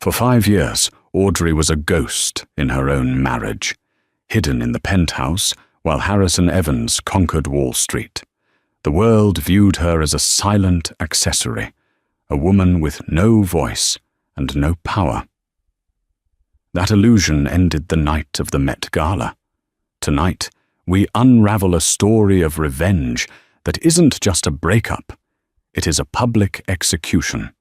For 5 years, Audrey was a ghost in her own marriage, hidden in the penthouse while Harrison Evans conquered Wall Street. The world viewed her as a silent accessory, a woman with no voice and no power. That illusion ended the night of the Met Gala. Tonight, we unravel a story of revenge that isn't just a breakup, it is a public execution.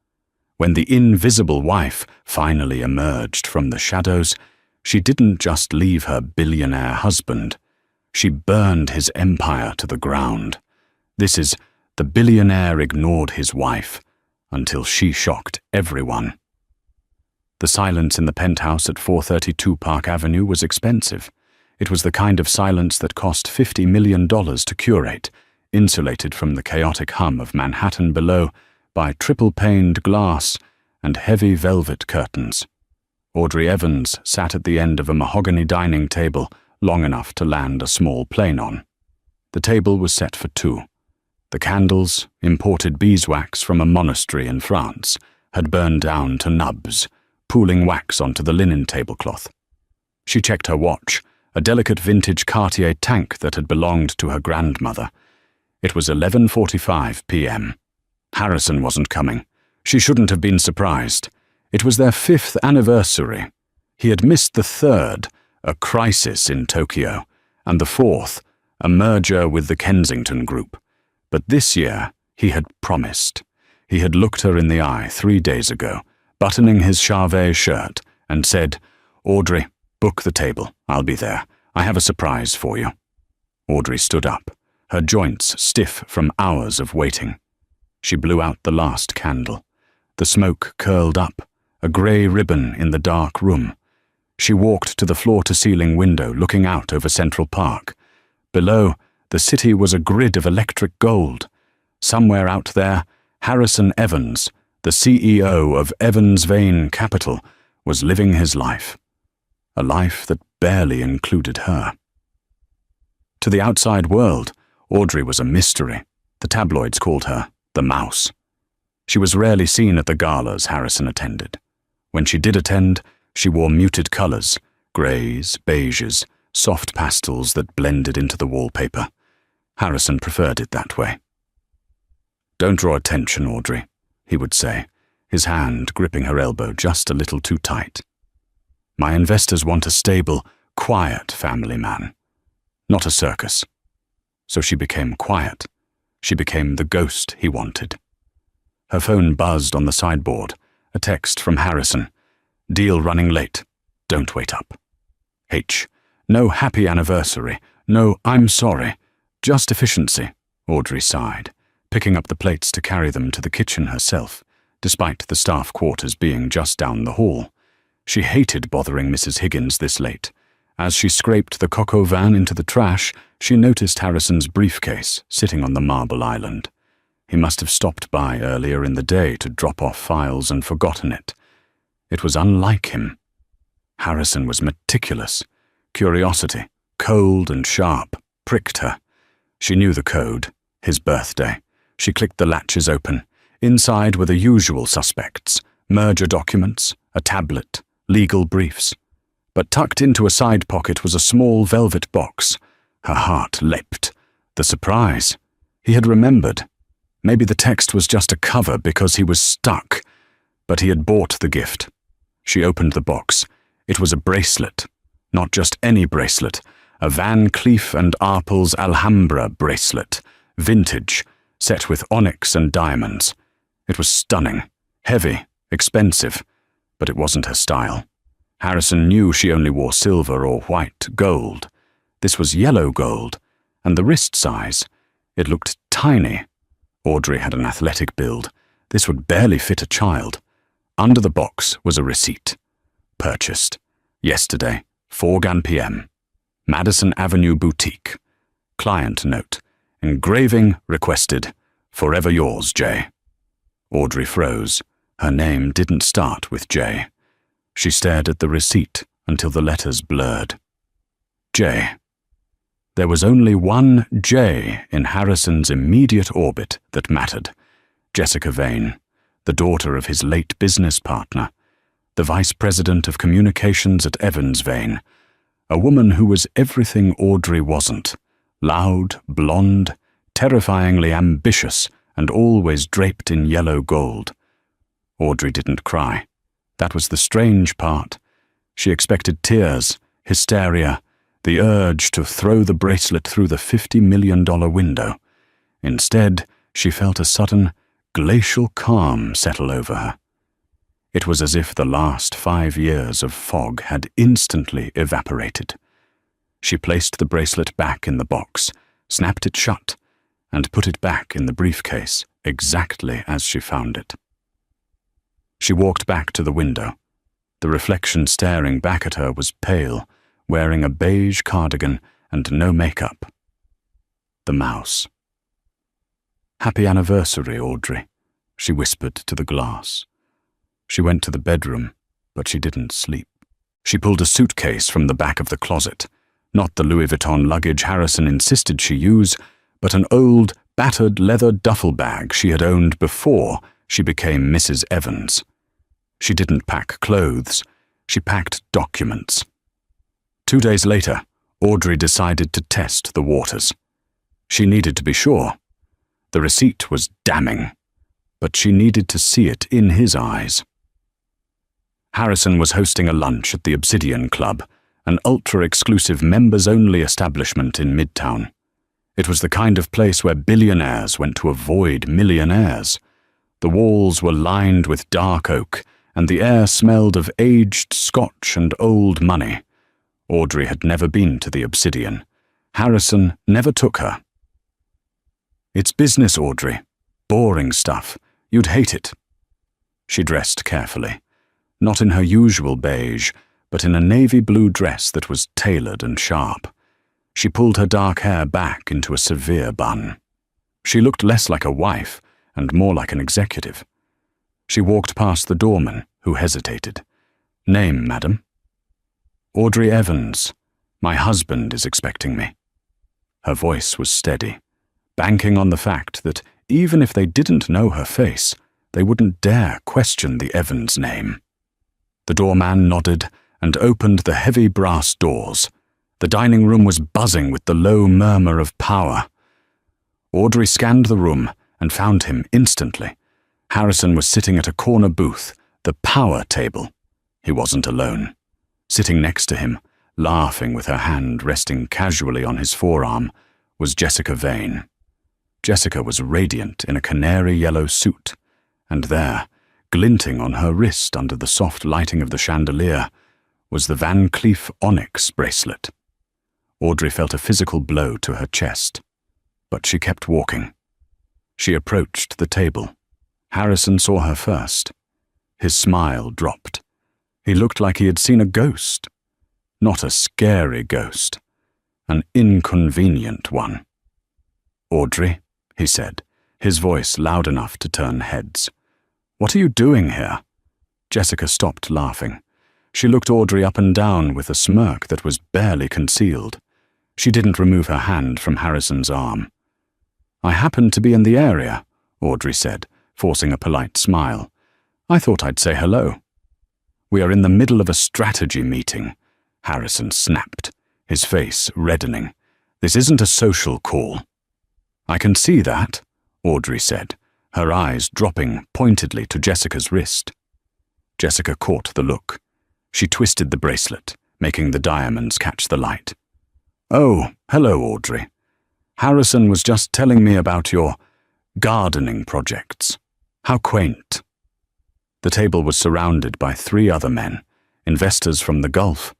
When the invisible wife finally emerged from the shadows, she didn't just leave her billionaire husband. She burned his empire to the ground. This is The Billionaire Ignored His Wife Until She Shocked Everyone. The silence in the penthouse at 432 Park Avenue was expensive. It was the kind of silence that cost $50 million to curate, insulated from the chaotic hum of Manhattan below by triple-paned glass and heavy velvet curtains. Audrey Evans sat at the end of a mahogany dining table long enough to land a small plane on. The table was set for 2. The candles, imported beeswax from a monastery in France, had burned down to nubs, pooling wax onto the linen tablecloth. She checked her watch, a delicate vintage Cartier tank that had belonged to her grandmother. It was 11:45 p.m. Harrison wasn't coming. She shouldn't have been surprised. It was their 5th anniversary. He had missed the 3rd, a crisis in Tokyo, and the 4th, a merger with the Kensington Group. But this year, he had promised. He had looked her in the eye 3 days ago, buttoning his Charvet shirt, and said, "Audrey, book the table. I'll be there. I have a surprise for you." Audrey stood up, her joints stiff from hours of waiting. She blew out the last candle. The smoke curled up, a grey ribbon in the dark room. She walked to the floor-to-ceiling window looking out over Central Park. Below, the city was a grid of electric gold. Somewhere out there, Harrison Evans, the CEO of Evans Vane Capital, was living his life. A life that barely included her. To the outside world, Audrey was a mystery. The tabloids called her the Mouse. She was rarely seen at the galas Harrison attended. When she did attend, she wore muted colors, grays, beiges, soft pastels that blended into the wallpaper. Harrison preferred it that way. "Don't draw attention, Audrey," he would say, his hand gripping her elbow just a little too tight. "My investors want a stable, quiet family man, not a circus." So she became quiet. She became the ghost he wanted. Her phone buzzed on the sideboard, a text from Harrison. "Deal running late. Don't wait up." H. "No happy anniversary. No I'm sorry. Just efficiency," Audrey sighed, picking up the plates to carry them to the kitchen herself, despite the staff quarters being just down the hall. She hated bothering Mrs. Higgins this late. As she scraped the coq au vin into the trash, she noticed Harrison's briefcase sitting on the marble island. He must have stopped by earlier in the day to drop off files and forgotten it. It was unlike him. Harrison was meticulous. Curiosity, cold and sharp, pricked her. She knew the code, his birthday. She clicked the latches open. Inside were the usual suspects, merger documents, a tablet, legal briefs. But tucked into a side pocket was a small velvet box. Her heart leapt. The surprise. He had remembered. Maybe the text was just a cover because he was stuck. But he had bought the gift. She opened the box. It was a bracelet. Not just any bracelet. A Van Cleef & Arpels Alhambra bracelet. Vintage, set with onyx and diamonds. It was stunning, heavy, expensive, but it wasn't her style. Harrison knew she only wore silver or white gold. This was yellow gold, and the wrist size. It looked tiny. Audrey had an athletic build. This would barely fit a child. Under the box was a receipt. Purchased. Yesterday, 4 p.m. Madison Avenue Boutique. Client note. Engraving requested. Forever yours, J. Audrey froze. Her name didn't start with J. She stared at the receipt until the letters blurred. J. There was only one J in Harrison's immediate orbit that mattered. Jessica Vane, the daughter of his late business partner. the vice president of communications at Evansvane, a woman who was everything Audrey wasn't, loud, blonde, terrifyingly ambitious, and always draped in yellow gold. Audrey didn't cry. That was the strange part. She expected tears, hysteria, the urge to throw the bracelet through the $50 million window. Instead, she felt a sudden, glacial calm settle over her. It was as if the last 5 years of fog had instantly evaporated. She placed the bracelet back in the box, snapped it shut, and put it back in the briefcase exactly as she found it. She walked back to the window. The reflection staring back at her was pale, wearing a beige cardigan and no makeup. The mouse. "Happy anniversary, Audrey," she whispered to the glass. She went to the bedroom, but she didn't sleep. She pulled a suitcase from the back of the closet, not the Louis Vuitton luggage Harrison insisted she use, but an old, battered leather duffel bag she had owned before she became Mrs. Evans. She didn't pack clothes, she packed documents. 2 days later, Audrey decided to test the waters. She needed to be sure. The receipt was damning, but she needed to see it in his eyes. Harrison was hosting a lunch at the Obsidian Club, an ultra-exclusive members-only establishment in Midtown. It was the kind of place where billionaires went to avoid millionaires. The walls were lined with dark oak, and the air smelled of aged scotch and old money. Audrey had never been to the Obsidian. Harrison never took her. "It's business, Audrey. Boring stuff. You'd hate it." She dressed carefully, not in her usual beige, but in a navy blue dress that was tailored and sharp. She pulled her dark hair back into a severe bun. She looked less like a wife and more like an executive. She walked past the doorman, who hesitated. "Name, madam?" "Audrey Evans. My husband is expecting me." Her voice was steady, banking on the fact that even if they didn't know her face, they wouldn't dare question the Evans name. The doorman nodded and opened the heavy brass doors. The dining room was buzzing with the low murmur of power. Audrey scanned the room and found him instantly. Harrison was sitting at a corner booth, the power table. He wasn't alone. Sitting next to him, laughing with her hand resting casually on his forearm, was Jessica Vane. Jessica was radiant in a canary yellow suit, and there, glinting on her wrist under the soft lighting of the chandelier, was the Van Cleef onyx bracelet. Audrey felt a physical blow to her chest, but she kept walking. She approached the table. Harrison saw her first. His smile dropped. He looked like he had seen a ghost. Not a scary ghost, an inconvenient one. "Audrey," he said, his voice loud enough to turn heads. "What are you doing here?" Jessica stopped laughing. She looked Audrey up and down with a smirk that was barely concealed. She didn't remove her hand from Harrison's arm. "I happened to be in the area," Audrey said, forcing a polite smile. "I thought I'd say hello." "We are in the middle of a strategy meeting," Harrison snapped, his face reddening. "This isn't a social call." "I can see that," Audrey said, her eyes dropping pointedly to Jessica's wrist. Jessica caught the look. She twisted the bracelet, making the diamonds catch the light. "Oh, hello, Audrey. Harrison was just telling me about your gardening projects. How quaint." The table was surrounded by 3 other men, investors from the Gulf.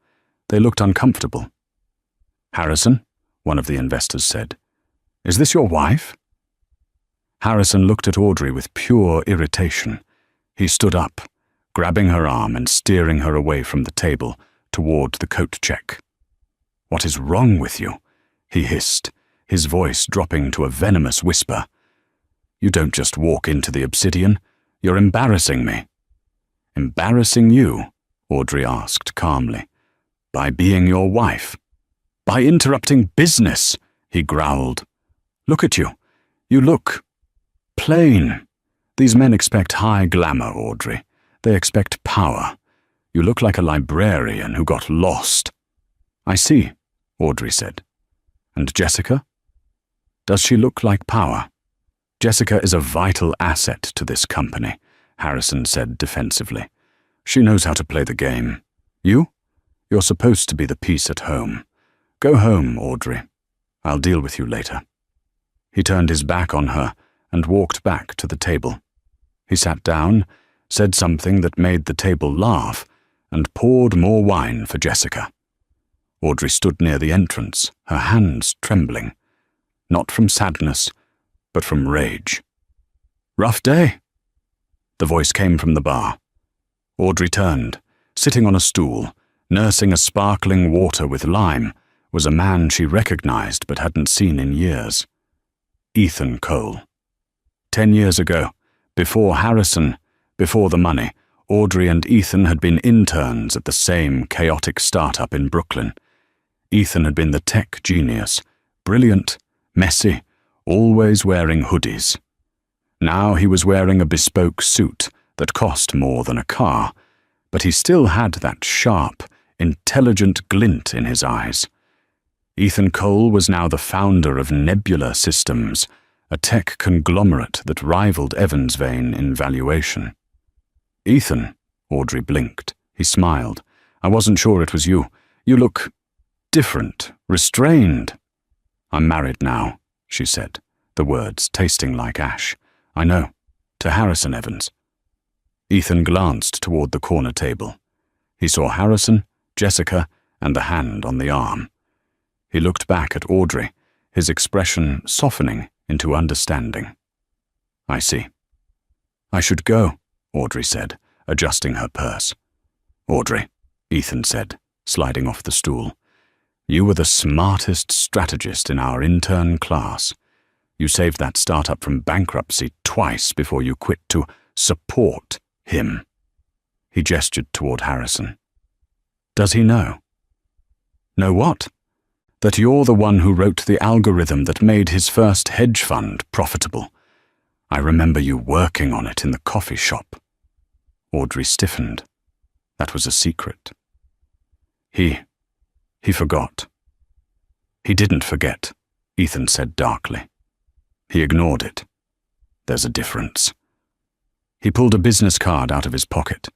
They looked uncomfortable. "Harrison," one of the investors said, "is this your wife?" Harrison looked at Audrey with pure irritation. He stood up, grabbing her arm and steering her away from the table toward the coat check. "What is wrong with you?" he hissed, his voice dropping to a venomous whisper. "You don't just walk into the Obsidian. You're embarrassing me." "Embarrassing you?" Audrey asked calmly. "By being your wife. By interrupting business," he growled. "Look at you. You look plain. These men expect high glamour, Audrey. They expect power. You look like a librarian who got lost." "I see," Audrey said. "And Jessica? Does she look like power?" "Jessica is a vital asset to this company," Harrison said defensively. "She knows how to play the game. You? You're supposed to be the piece at home. Go home, Audrey. I'll deal with you later." He turned his back on her and walked back to the table. He sat down, said something that made the table laugh, and poured more wine for Jessica. Audrey stood near the entrance, her hands trembling, not from sadness, but from rage. "Rough day?" The voice came from the bar. Audrey turned. Sitting on a stool, nursing a sparkling water with lime, was a man she recognized but hadn't seen in years. Ethan Cole. 10 years ago, before Harrison, before the money, Audrey and Ethan had been interns at the same chaotic startup in Brooklyn. Ethan had been the tech genius, brilliant, messy, always wearing hoodies. Now he was wearing a bespoke suit that cost more than a car, but he still had that sharp, intelligent glint in his eyes. Ethan Cole was now the founder of Nebula Systems, a tech conglomerate that rivaled Evansvane in valuation. "Ethan," Audrey blinked. He smiled. "I wasn't sure it was you. You look different, restrained." "I'm married now," she said, the words tasting like ash. "I know. To Harrison Evans." Ethan glanced toward the corner table. He saw Harrison, Jessica, and the hand on the arm. He looked back at Audrey, his expression softening into understanding. "I see." "I should go," Audrey said, adjusting her purse. "Audrey," Ethan said, sliding off the stool, "you were the smartest strategist in our intern class. You saved that startup from bankruptcy twice before you quit to support him." He gestured toward Harrison. "Does he know?" "Know what?" "That you're the one who wrote the algorithm that made his first hedge fund profitable. I remember you working on it in the coffee shop." Audrey stiffened. That was a secret. He forgot." "He didn't forget," Ethan said darkly. "He ignored it. There's a difference." He pulled a business card out of his pocket.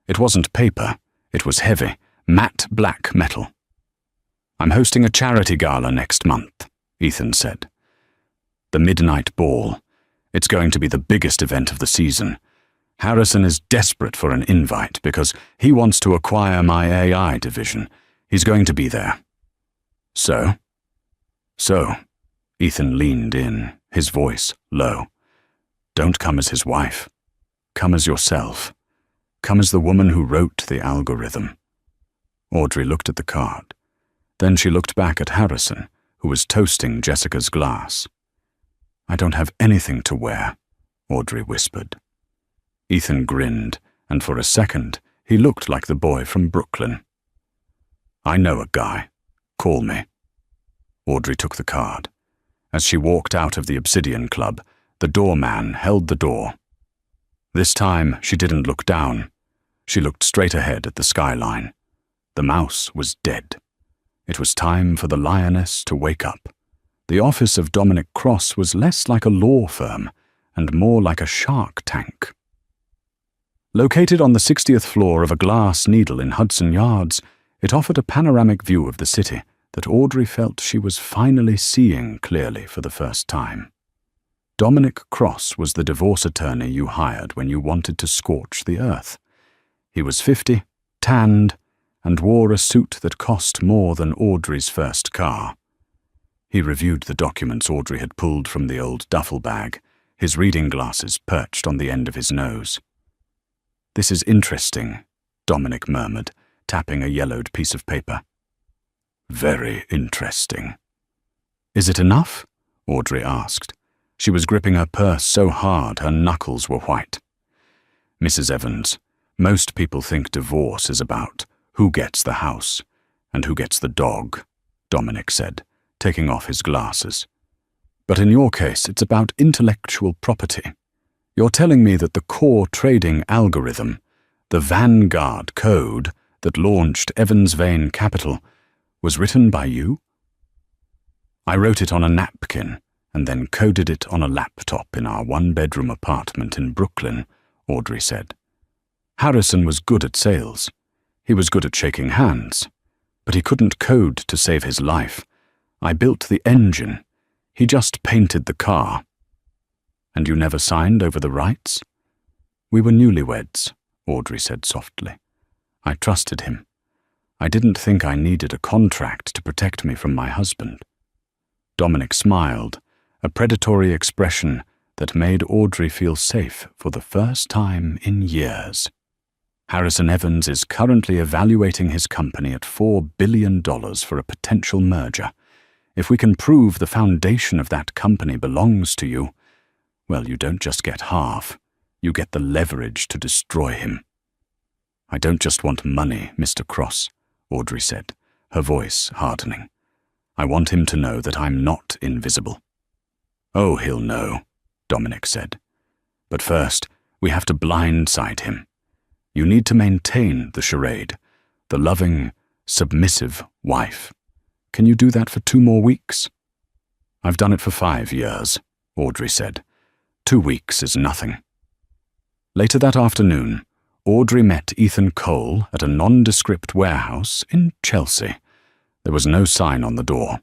It wasn't paper, it was heavy, matte black metal. "I'm hosting a charity gala next month," Ethan said. "The Midnight Ball. It's going to be the biggest event of the season. Harrison is desperate for an invite because he wants to acquire my AI division. He's going to be there." So, Ethan leaned in, his voice low. "Don't come as his wife. Come as yourself. Come as the woman who wrote the algorithm." Audrey looked at the card. Then she looked back at Harrison, who was toasting Jessica's glass. "I don't have anything to wear," Audrey whispered. Ethan grinned, and for a second he looked like the boy from Brooklyn. "I know a guy. Call me." Audrey took the card. As she walked out of the Obsidian Club, the doorman held the door. This time she didn't look down. She looked straight ahead at the skyline. The mouse was dead. It was time for the lioness to wake up. The office of Dominic Cross was less like a law firm and more like a shark tank. Located on the 60th floor of a Glass Needle in Hudson Yards, it offered a panoramic view of the city that Audrey felt she was finally seeing clearly for the first time. Dominic Cross was the divorce attorney you hired when you wanted to scorch the earth. He was 50, tanned, and wore a suit that cost more than Audrey's first car. He reviewed the documents Audrey had pulled from the old duffel bag, his reading glasses perched on the end of his nose. "This is interesting," Dominic murmured, tapping a yellowed piece of paper. "Very interesting." "Is it enough?" Audrey asked. She was gripping her purse so hard her knuckles were white. "Mrs. Evans, most people think divorce is about who gets the house and who gets the dog," Dominic said, taking off his glasses. "But in your case, it's about intellectual property. You're telling me that the core trading algorithm, The Vanguard code that launched Evans Vane Capital was written by you? I wrote it on a napkin and then coded it on a laptop in our one-bedroom apartment in Brooklyn, Audrey said. Harrison was good at sales. He was good at shaking hands, but he couldn't code to save his life. I built the engine. He just painted the car. And you never signed over the rights? We were newlyweds, Audrey said softly. I trusted him. I didn't think I needed a contract to protect me from my husband. Dominic smiled, a predatory expression that made Audrey feel safe for the first time in years. Harrison Evans is currently evaluating his company at $4 billion for a potential merger. If we can prove the foundation of that company belongs to you, well, you don't just get half. You get the leverage to destroy him. I don't just want money, Mr. Cross, Audrey said, her voice hardening. I want him to know that I'm not invisible. Oh, he'll know, Dominic said. But first, we have to blindside him. You need to maintain the charade, the loving, submissive wife. Can you do that for 2 more weeks? I've done it for 5 years, Audrey said. 2 weeks is nothing. Later that afternoon, Audrey met Ethan Cole at a nondescript warehouse in Chelsea. There was no sign on the door,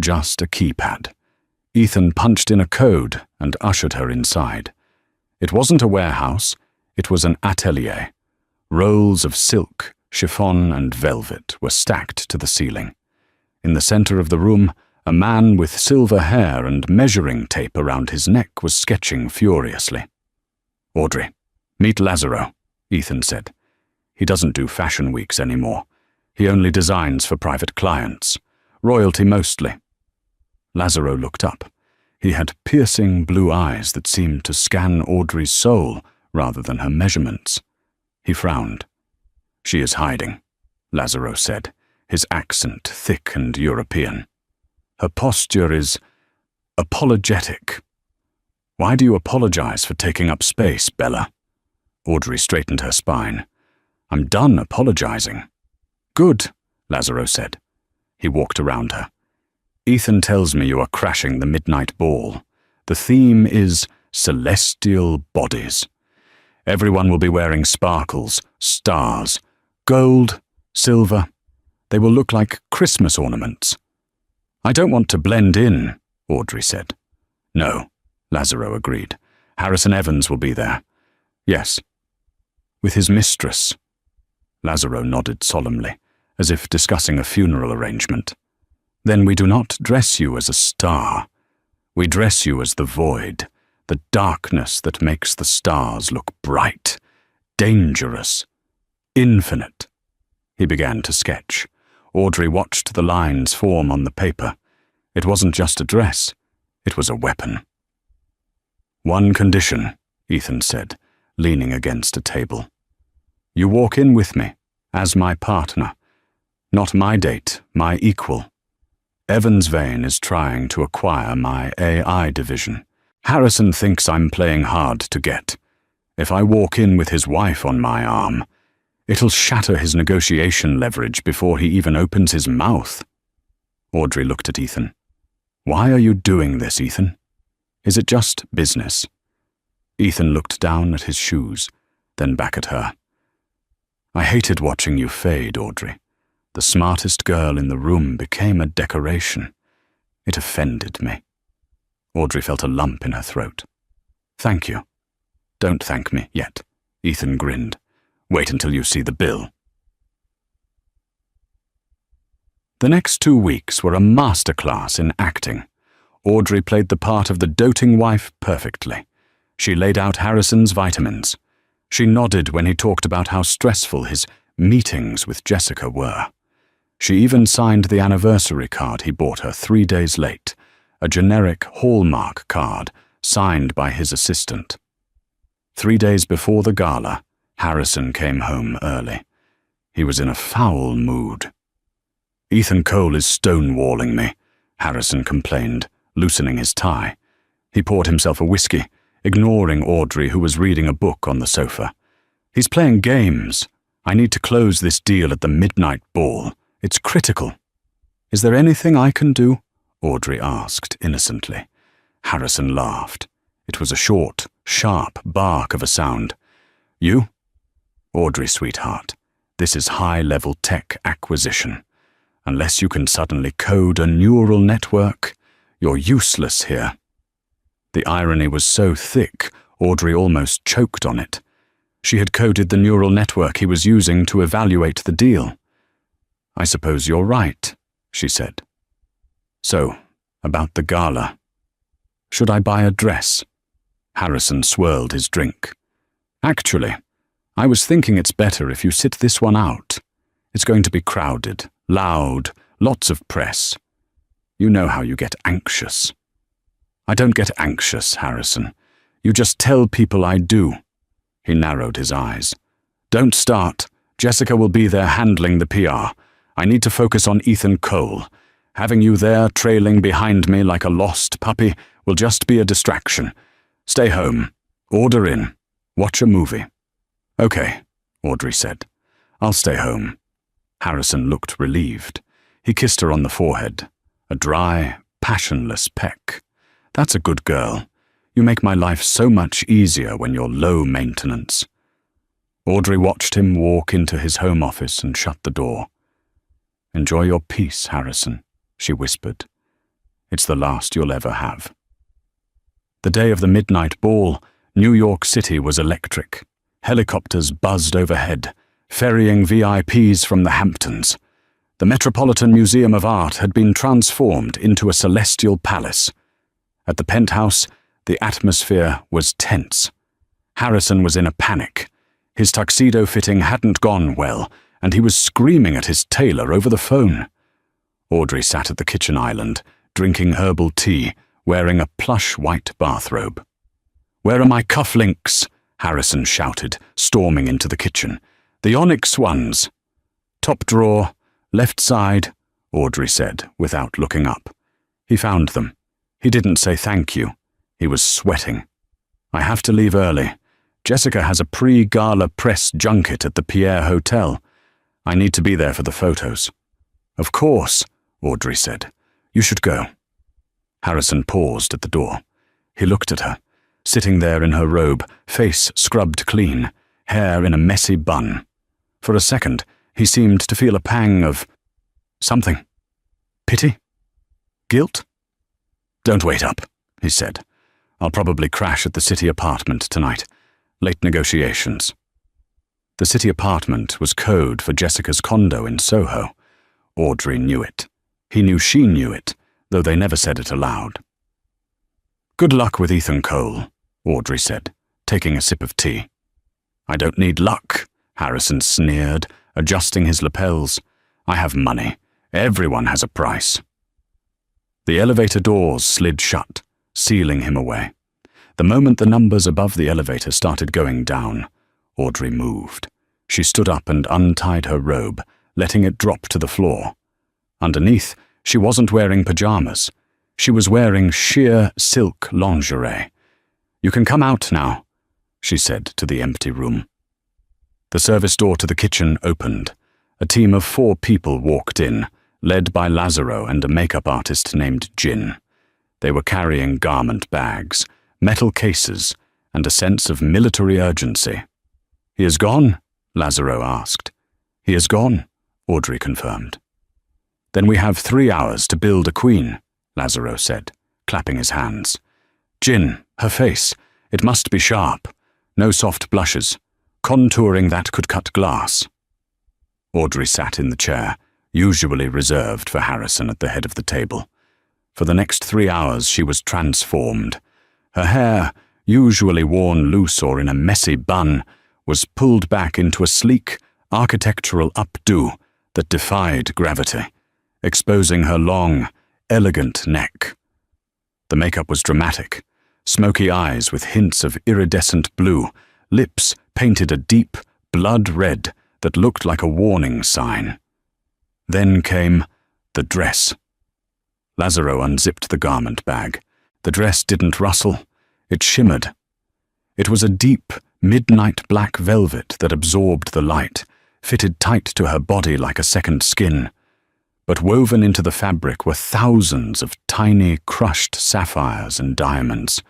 just a keypad. Ethan punched in a code and ushered her inside. It wasn't a warehouse, it was an atelier. Rolls of silk, chiffon, and velvet were stacked to the ceiling. In the center of the room, a man with silver hair and measuring tape around his neck was sketching furiously. Audrey, meet Lazaro, Ethan said. He doesn't do fashion weeks anymore. He only designs for private clients, royalty mostly. Lazaro looked up. He had piercing blue eyes that seemed to scan Audrey's soul rather than her measurements. He frowned. She is hiding, Lazaro said, his accent thick and European. Her posture is apologetic. Why do you apologize for taking up space, Bella? Audrey straightened her spine. I'm done apologizing. Good, Lazaro said. He walked around her. Ethan tells me you are crashing the midnight ball. The theme is celestial bodies. Everyone will be wearing sparkles, stars, gold, silver. They will look like Christmas ornaments. I don't want to blend in, Audrey said. No, Lazaro agreed. Harrison Evans will be there. Yes. With his mistress. Lazaro nodded solemnly, as if discussing a funeral arrangement. Then we do not dress you as a star. We dress you as the void, the darkness that makes the stars look bright, dangerous, infinite. He began to sketch. Audrey watched the lines form on the paper. It wasn't just a dress, it was a weapon. One condition, Ethan said, leaning against a table. You walk in with me, as my partner. Not my date, my equal. Evans Vane is trying to acquire my AI division. Harrison thinks I'm playing hard to get. If I walk in with his wife on my arm, it'll shatter his negotiation leverage before he even opens his mouth. Audrey looked at Ethan. Why are you doing this, Ethan? Is it just business? Ethan looked down at his shoes, then back at her. I hated watching you fade, Audrey. The smartest girl in the room became a decoration. It offended me. Audrey felt a lump in her throat. Thank you. Don't thank me yet, Ethan grinned. Wait until you see the bill. The next 2 weeks were a masterclass in acting. Audrey played the part of the doting wife perfectly. She laid out Harrison's vitamins. She nodded when he talked about how stressful his meetings with Jessica were. She even signed the anniversary card he bought her 3 days late, a generic Hallmark card signed by his assistant. 3 days before the gala, Harrison came home early. He was in a foul mood. Ethan Cole is stonewalling me, Harrison complained, loosening his tie. He poured himself a whiskey, ignoring Audrey, who was reading a book on the sofa. He's playing games. I need to close this deal at the midnight ball. It's critical. Is there anything I can do? Audrey asked innocently. Harrison laughed. It was a short, sharp bark of a sound. You? Audrey, sweetheart, this is high-level tech acquisition. Unless you can suddenly code a neural network, you're useless here. The irony was so thick, Audrey almost choked on it. She had coded the neural network he was using to evaluate the deal. I suppose you're right, she said. So, about the gala. Should I buy a dress? Harrison swirled his drink. Actually, I was thinking it's better if you sit this one out. It's going to be crowded, loud, lots of press. You know how you get anxious. I don't get anxious, Harrison. You just tell people I do. He narrowed his eyes. Don't start. Jessica will be there handling the PR. I need to focus on Ethan Cole. Having you there trailing behind me like a lost puppy will just be a distraction. Stay home. Order in. Watch a movie. Okay, Audrey said. I'll stay home. Harrison looked relieved. He kissed her on the forehead. A dry, passionless peck. That's a good girl. You make my life so much easier when you're low maintenance. Audrey watched him walk into his home office and shut the door. Enjoy your peace, Harrison, she whispered. It's the last you'll ever have. The day of the midnight ball, New York City was electric. Helicopters buzzed overhead, ferrying VIPs from the Hamptons. The Metropolitan Museum of Art had been transformed into a celestial palace. At the penthouse, the atmosphere was tense. Harrison was in a panic. His tuxedo fitting hadn't gone well, and he was screaming at his tailor over the phone. Audrey sat at the kitchen island, drinking herbal tea, wearing a plush white bathrobe. "Where are my cufflinks?" Harrison shouted, storming into the kitchen. "The onyx ones." "Top drawer, left side," Audrey said, without looking up. He found them. He didn't say thank you. He was sweating. "I have to leave early. Jessica has a pre-gala press junket at the Pierre Hotel. I need to be there for the photos." "Of course," Audrey said. "You should go." Harrison paused at the door. He looked at her, sitting there in her robe, face scrubbed clean, hair in a messy bun. For a second, he seemed to feel a pang of something. Pity? Guilt? "Don't wait up," he said. "I'll probably crash at the city apartment tonight. Late negotiations." The city apartment was code for Jessica's condo in Soho. Audrey knew it. He knew she knew it, though they never said it aloud. "Good luck with Ethan Cole," Audrey said, taking a sip of tea. "I don't need luck," Harrison sneered, adjusting his lapels. "I have money. Everyone has a price." The elevator doors slid shut, sealing him away. The moment the numbers above the elevator started going down, Audrey moved. She stood up and untied her robe, letting it drop to the floor. Underneath, she wasn't wearing pajamas. She was wearing sheer silk lingerie. "You can come out now," she said to the empty room. The service door to the kitchen opened. A team of 4 people walked in, led by Lazaro and a makeup artist named Jin. They were carrying garment bags, metal cases, and a sense of military urgency. "He is gone?" Lazaro asked. "He is gone," Audrey confirmed. "Then we have 3 hours to build a queen," Lazaro said, clapping his hands. "Jin, her face, it must be sharp. No soft blushes. Contouring that could cut glass." Audrey sat in the chair, usually reserved for Harrison at the head of the table. For the next 3 hours she was transformed. Her hair, usually worn loose or in a messy bun, was pulled back into a sleek, architectural updo that defied gravity, exposing her long, elegant neck. The makeup was dramatic, smoky eyes with hints of iridescent blue, lips painted a deep, blood red that looked like a warning sign. Then came the dress. Lazaro unzipped the garment bag. The dress didn't rustle. It shimmered. It was a deep, midnight black velvet that absorbed the light, fitted tight to her body like a second skin. But woven into the fabric were thousands of tiny, crushed sapphires and diamonds.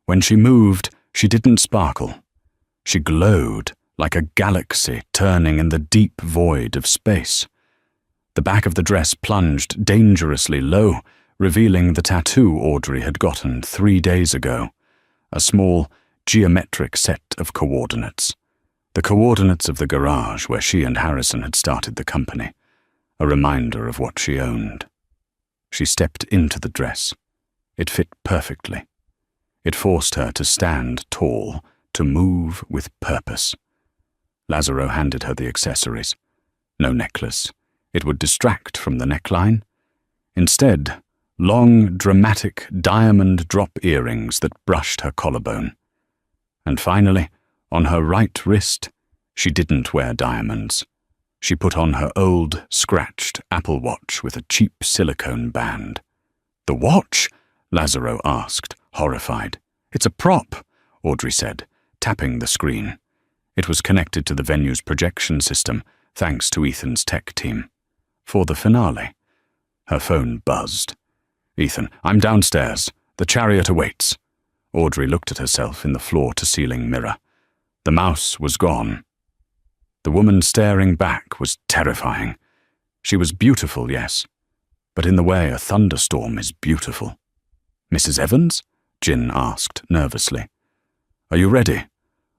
When she moved, she didn't sparkle. She glowed like a galaxy turning in the deep void of space. The back of the dress plunged dangerously low, revealing the tattoo Audrey had gotten 3 days ago, a small, geometric set of coordinates. The coordinates of the garage where she and Harrison had started the company, a reminder of what she owned. She stepped into the dress. It fit perfectly. It forced her to stand tall, to move with purpose. Lazaro handed her the accessories. No necklace. It would distract from the neckline. Instead, long, dramatic diamond drop earrings that brushed her collarbone. And finally, on her right wrist, she didn't wear diamonds. She put on her old, scratched Apple Watch with a cheap silicone band. "The watch?" Lazaro asked, horrified. "It's a prop," Audrey said, tapping the screen. It was connected to the venue's projection system, thanks to Ethan's tech team. For the finale. Her phone buzzed. "Ethan, I'm downstairs. The chariot awaits." Audrey looked at herself in the floor-to-ceiling mirror. The mouse was gone. The woman staring back was terrifying. She was beautiful, yes, but in the way a thunderstorm is beautiful. "Mrs. Evans?" Jin asked nervously. "Are you ready?"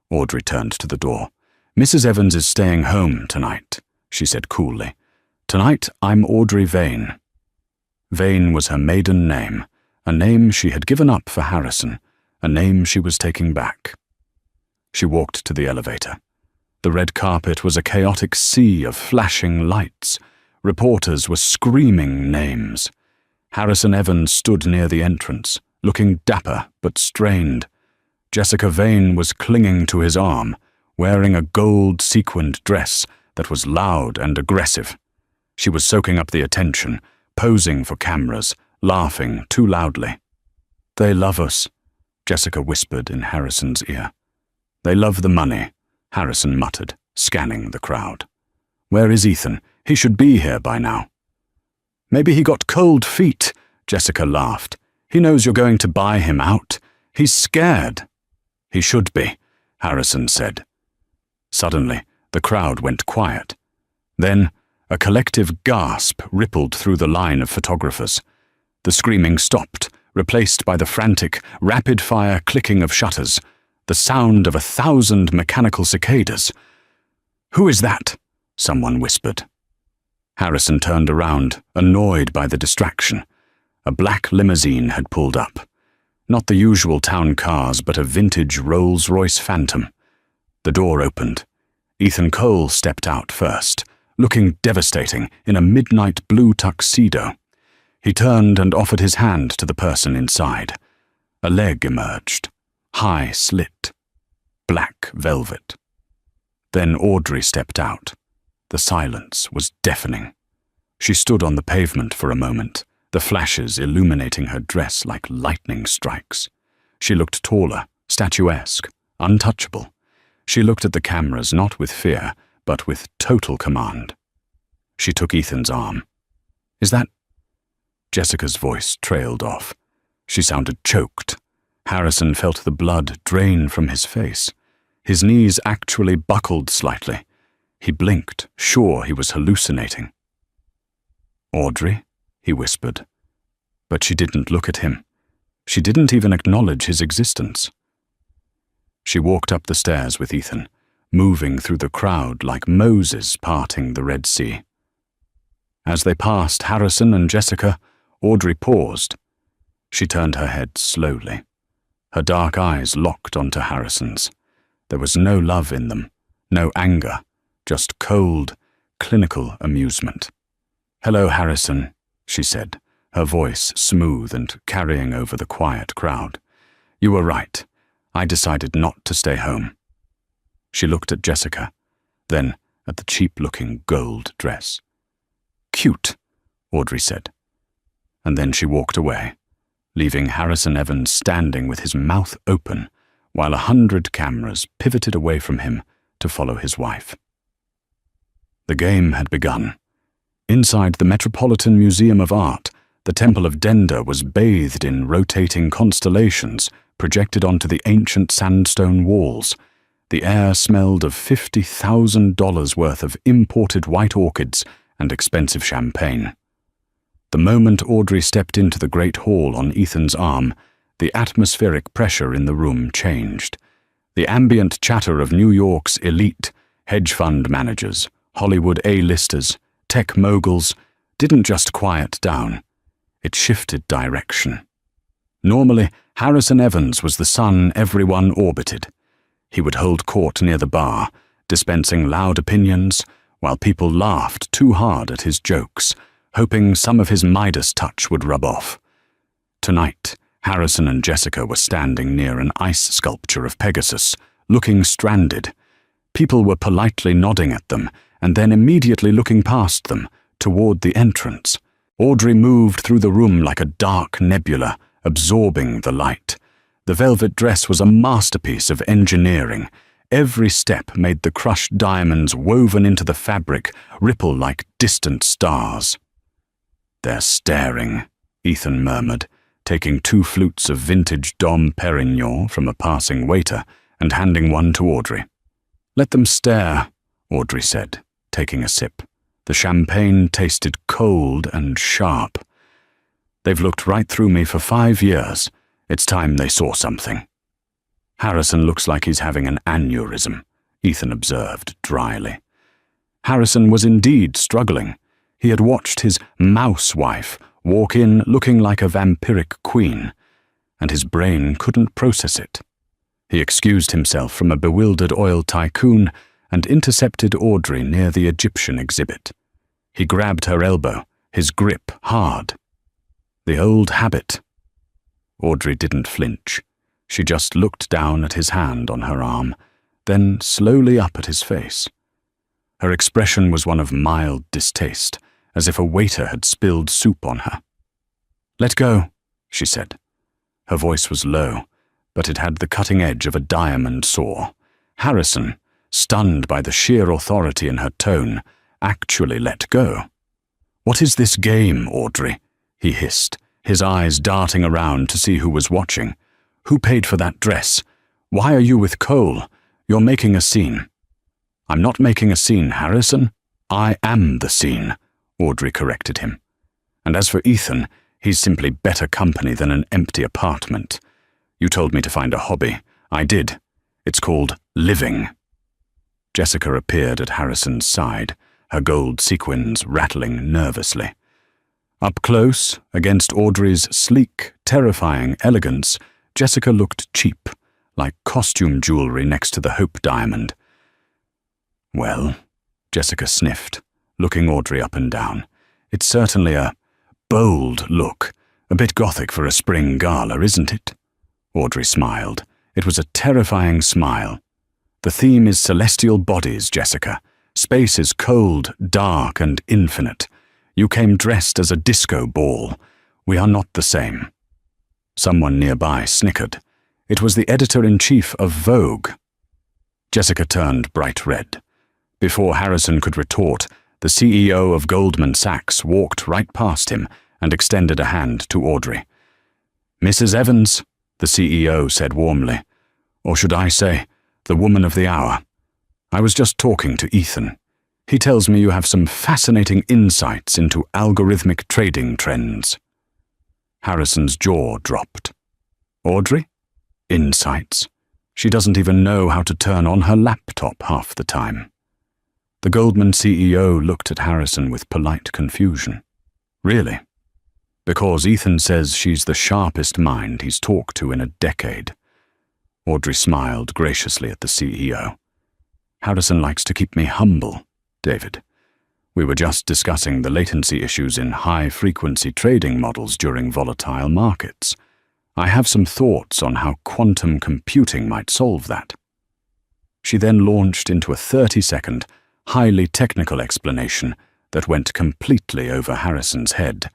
Audrey turned to the door. "Mrs. Evans is staying home tonight," she said coolly. "Tonight I'm Audrey Vane." Vane was her maiden name, a name she had given up for Harrison, a name she was taking back. She walked to the elevator. The red carpet was a chaotic sea of flashing lights. Reporters were screaming names. Harrison Evans stood near the entrance, looking dapper but strained. Jessica Vane was clinging to his arm, wearing a gold-sequined dress that was loud and aggressive. She was soaking up the attention, posing for cameras, laughing too loudly. "They love us," Jessica whispered in Harrison's ear. "They love the money," Harrison muttered, scanning the crowd. "Where is Ethan? He should be here by now." "Maybe he got cold feet," Jessica laughed. "He knows you're going to buy him out. He's scared." "He should be," Harrison said. Suddenly, the crowd went quiet. Then, a collective gasp rippled through the line of photographers. The screaming stopped, replaced by the frantic, rapid-fire clicking of shutters, the sound of 1,000 mechanical cicadas. "Who is that?" someone whispered. Harrison turned around, annoyed by the distraction. A black limousine had pulled up. Not the usual town cars, but a vintage Rolls-Royce Phantom. The door opened. Ethan Cole stepped out first, looking devastating in a midnight blue tuxedo. He turned and offered his hand to the person inside. A leg emerged, high slit, black velvet. Then Audrey stepped out. The silence was deafening. She stood on the pavement for a moment, the flashes illuminating her dress like lightning strikes. She looked taller, statuesque, untouchable. She looked at the cameras not with fear, but with total command. She took Ethan's arm. "Is that—" Jessica's voice trailed off. She sounded choked. Harrison felt the blood drain from his face. His knees actually buckled slightly. He blinked, sure he was hallucinating. "Audrey?" he whispered. But she didn't look at him. She didn't even acknowledge his existence. She walked up the stairs with Ethan, moving through the crowd like Moses parting the Red Sea. As they passed Harrison and Jessica, Audrey paused. She turned her head slowly. Her dark eyes locked onto Harrison's. There was no love in them, no anger, just cold, clinical amusement. "Hello, Harrison," she said, her voice smooth and carrying over the quiet crowd. "You were right. I decided not to stay home." She looked at Jessica, then at the cheap-looking gold dress. "Cute," Audrey said. And then she walked away, leaving Harrison Evans standing with his mouth open, while 100 cameras pivoted away from him to follow his wife. The game had begun. Inside the Metropolitan Museum of Art, the Temple of Denda was bathed in rotating constellations projected onto the ancient sandstone walls. The air smelled of $50,000 worth of imported white orchids and expensive champagne. The moment Audrey stepped into the great hall on Ethan's arm, the atmospheric pressure in the room changed. The ambient chatter of New York's elite, hedge fund managers, Hollywood A-listers, tech moguls didn't just quiet down. It shifted direction. Normally, Harrison Evans was the sun everyone orbited. He would hold court near the bar, dispensing loud opinions, while people laughed too hard at his jokes, hoping some of his Midas touch would rub off. Tonight, Harrison and Jessica were standing near an ice sculpture of Pegasus, looking stranded. People were politely nodding at them, and then immediately looking past them, toward the entrance. Audrey moved through the room like a dark nebula, absorbing the light. The velvet dress was a masterpiece of engineering. Every step made the crushed diamonds woven into the fabric ripple like distant stars. "They're staring," Ethan murmured, taking 2 flutes of vintage Dom Perignon from a passing waiter and handing one to Audrey. "Let them stare," Audrey said, taking a sip. The champagne tasted cold and sharp. "They've looked right through me for 5 years. It's time they saw something." "Harrison looks like he's having an aneurysm," Ethan observed dryly. Harrison was indeed struggling. He had watched his mouse wife walk in looking like a vampiric queen, and his brain couldn't process it. He excused himself from a bewildered oil tycoon and intercepted Audrey near the Egyptian exhibit. He grabbed her elbow, his grip hard. The old habit. Audrey didn't flinch. She just looked down at his hand on her arm, then slowly up at his face. Her expression was one of mild distaste, as if a waiter had spilled soup on her. "Let go," she said. Her voice was low, but it had the cutting edge of a diamond saw. Harrison, stunned by the sheer authority in her tone, actually let go. "What is this game, Audrey?" he hissed, his eyes darting around to see who was watching. "Who paid for that dress? Why are you with Cole? You're making a scene." "I'm not making a scene, Harrison. I am the scene," Audrey corrected him. "And as for Ethan, he's simply better company than an empty apartment. You told me to find a hobby. I did. It's called living." Jessica appeared at Harrison's side, her gold sequins rattling nervously. Up close, against Audrey's sleek, terrifying elegance, Jessica looked cheap, like costume jewelry next to the Hope diamond. "Well," Jessica sniffed, looking Audrey up and down. "It's certainly a bold look, a bit gothic for a spring gala, isn't it?" Audrey smiled. It was a terrifying smile. "The theme is celestial bodies, Jessica. Space is cold, dark, and infinite. You came dressed as a disco ball. We are not the same." Someone nearby snickered. It was the editor-in-chief of Vogue. Jessica turned bright red. Before Harrison could retort, the CEO of Goldman Sachs walked right past him and extended a hand to Audrey. "Mrs. Evans," the CEO said warmly. "Or should I say, the woman of the hour. I was just talking to Ethan. He tells me you have some fascinating insights into algorithmic trading trends." Harrison's jaw dropped. "Audrey? Insights? She doesn't even know how to turn on her laptop half the time." The Goldman CEO looked at Harrison with polite confusion. "Really? Because Ethan says she's the sharpest mind he's talked to in a decade." Audrey smiled graciously at the CEO. "Harrison likes to keep me humble, David. We were just discussing the latency issues in high-frequency trading models during volatile markets. I have some thoughts on how quantum computing might solve that." She then launched into a 30-second, highly technical explanation that went completely over Harrison's head,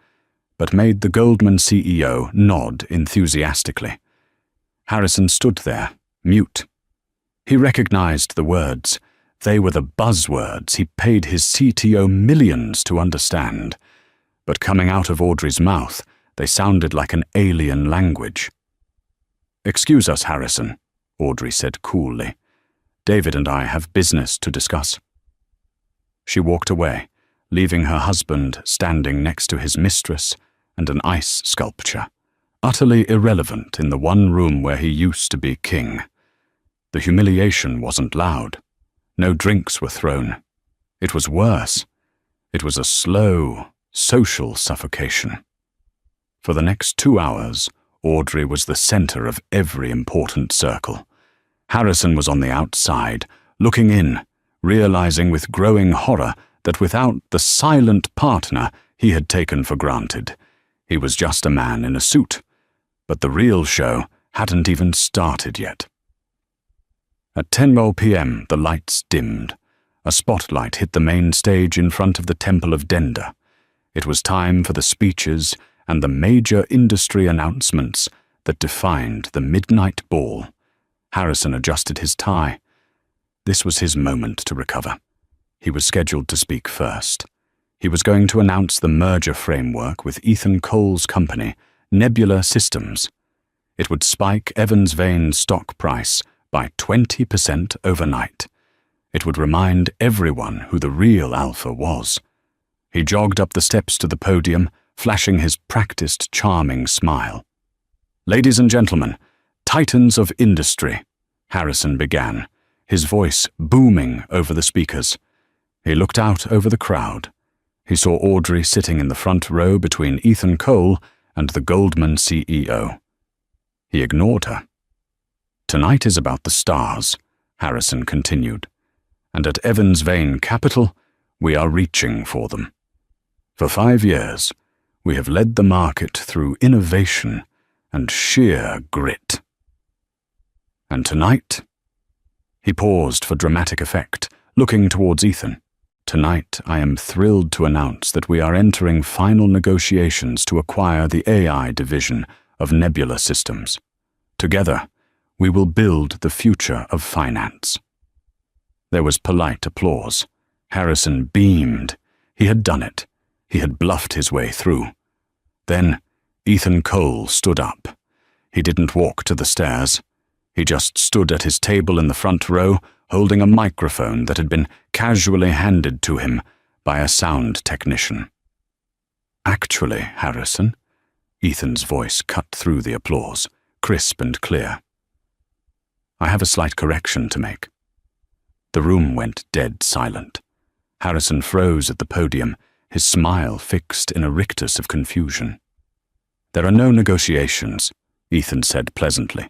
but made the Goldman CEO nod enthusiastically. Harrison stood there, mute. He recognized the words. They were the buzzwords he paid his CTO millions to understand. But coming out of Audrey's mouth, they sounded like an alien language. "Excuse us, Harrison," Audrey said coolly. "David and I have business to discuss." She walked away, leaving her husband standing next to his mistress and an ice sculpture, utterly irrelevant in the one room where he used to be king. The humiliation wasn't loud. No drinks were thrown. It was worse. It was a slow, social suffocation. For the next 2 hours, Audrey was the center of every important circle. Harrison was on the outside, looking in, realizing with growing horror that without the silent partner he had taken for granted, he was just a man in a suit. But the real show hadn't even started yet. At 10 p.m. the lights dimmed. A spotlight hit the main stage in front of the Temple of Denda. It was time for the speeches and the major industry announcements that defined the midnight ball. Harrison adjusted his tie. This was his moment to recover. He was scheduled to speak first. He was going to announce the merger framework with Ethan Cole's company, Nebula Systems. It would spike Evans Vane's stock price by 20% overnight. It would remind everyone who the real alpha was. He jogged up the steps to the podium, flashing his practiced, charming smile. "Ladies and gentlemen, titans of industry," Harrison began, his voice booming over the speakers. He looked out over the crowd. He saw Audrey sitting in the front row between Ethan Cole and the Goldman CEO. He ignored her. "Tonight is about the stars," Harrison continued. "And at Evans Vane Capital, we are reaching for them. For 5 years, we have led the market through innovation and sheer grit. And tonight," he paused for dramatic effect, looking towards Ethan. "Tonight, I am thrilled to announce that we are entering final negotiations to acquire the AI division of Nebula Systems. Together, we will build the future of finance." There was polite applause. Harrison beamed. He had done it. He had bluffed his way through. Then Ethan Cole stood up. He didn't walk to the stairs. He just stood at his table in the front row, holding a microphone that had been casually handed to him by a sound technician. "Actually, Harrison," Ethan's voice cut through the applause, crisp and clear, "I have a slight correction to make." The room went dead silent. Harrison froze at the podium, his smile fixed in a rictus of confusion. "There are no negotiations," Ethan said pleasantly.